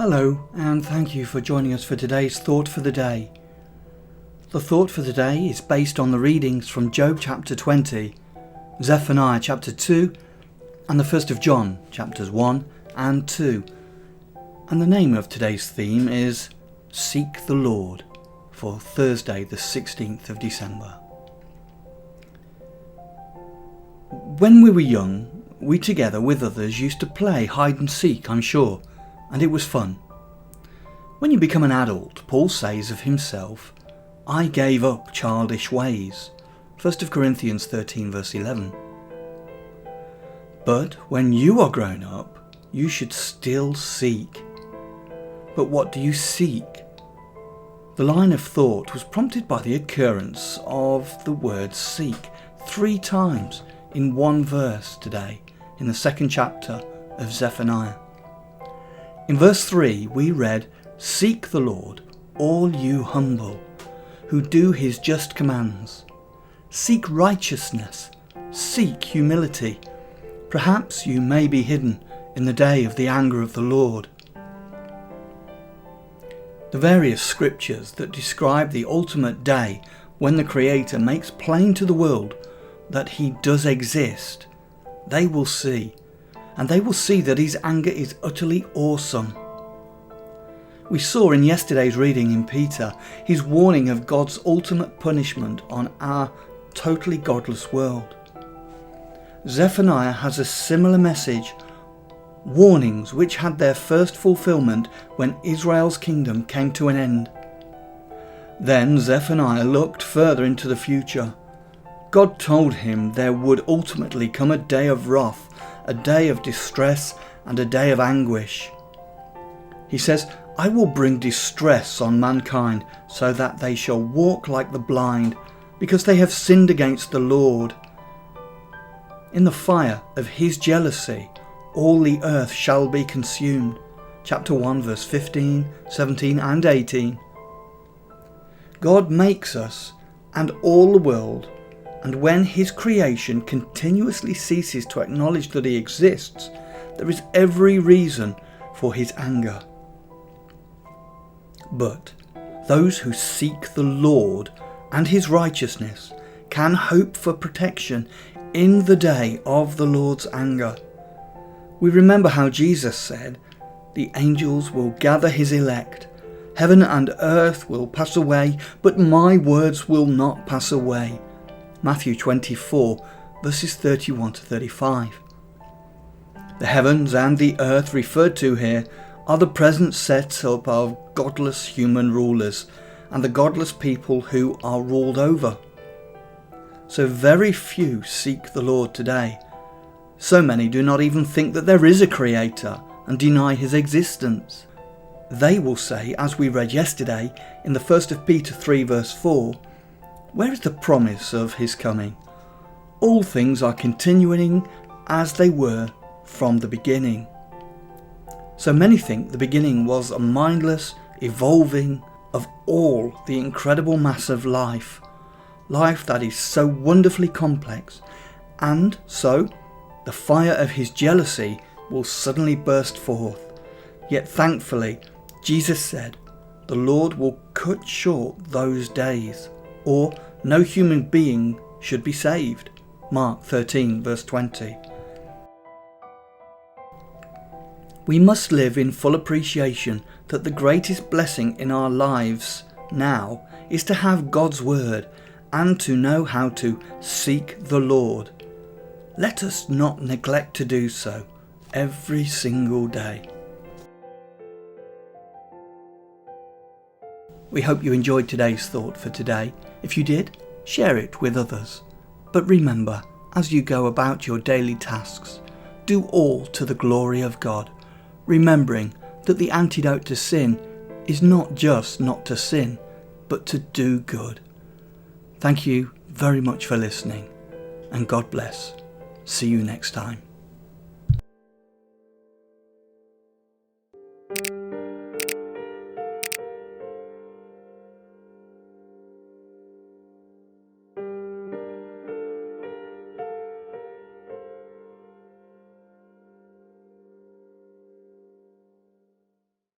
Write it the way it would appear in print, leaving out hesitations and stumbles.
Hello, and thank you for joining us for today's Thought for the Day. The Thought for the Day is based on the readings from Job chapter 20, Zephaniah chapter 2, and the 1st of John chapters 1 and 2. And the name of today's theme is Seek the Lord for Thursday the 16th of December. When we were young, we together with others used to play hide and seek, I'm sure, and it was fun. When you become an adult, Paul says of himself, I gave up childish ways. 1 Corinthians 13 verse 11. But when you are grown up, you should still seek. But what do you seek? The line of thought was prompted by the occurrence of the word seek 3 times in one verse today, in the 2nd chapter of Zephaniah. In verse 3 we read, Seek the Lord, all you humble, who do his just commands. Seek righteousness, seek humility. Perhaps you may be hidden in the day of the anger of the Lord. The various scriptures that describe the ultimate day when the Creator makes plain to the world that he does exist, they will see. And they will see that his anger is utterly awesome. We saw in yesterday's reading in Peter his warning of God's ultimate punishment on our totally godless world. Zephaniah has a similar message, warnings which had their first fulfilment when Israel's kingdom came to an end. Then Zephaniah looked further into the future. God told him there would ultimately come a day of wrath, a day of distress and a day of anguish. He says, I will bring distress on mankind so that they shall walk like the blind, because they have sinned against the Lord. In the fire of his jealousy, all the earth shall be consumed. Chapter 1 verse 15, 17 and 18. God makes us and all the world, and when his creation continuously ceases to acknowledge that he exists, there is every reason for his anger. But those who seek the Lord and his righteousness can hope for protection in the day of the Lord's anger. We remember how Jesus said, the angels will gather his elect. Heaven and earth will pass away, but my words will not pass away. Matthew 24 verses 31 to 35. The heavens and the earth referred to here are the present set-up of godless human rulers and the godless people who are ruled over. So very few seek the Lord today. So many do not even think that there is a creator and deny his existence. They will say, as we read yesterday in the 1st of Peter 3 verse 4, where is the promise of his coming? All things are continuing as they were from the beginning. So many think the beginning was a mindless evolving of all the incredible mass of life that is so wonderfully complex, and so the fire of his jealousy will suddenly burst forth. Yet thankfully, Jesus said, the Lord will cut short those days, or no human being should be saved. Mark 13 verse 20. We must live in full appreciation that the greatest blessing in our lives now is to have God's word and to know how to seek the Lord. Let us not neglect to do so every single day. We hope you enjoyed today's thought for today. If you did, share it with others. But remember, as you go about your daily tasks, do all to the glory of God, remembering that the antidote to sin is not just not to sin, but to do good. Thank you very much for listening, and God bless. See you next time.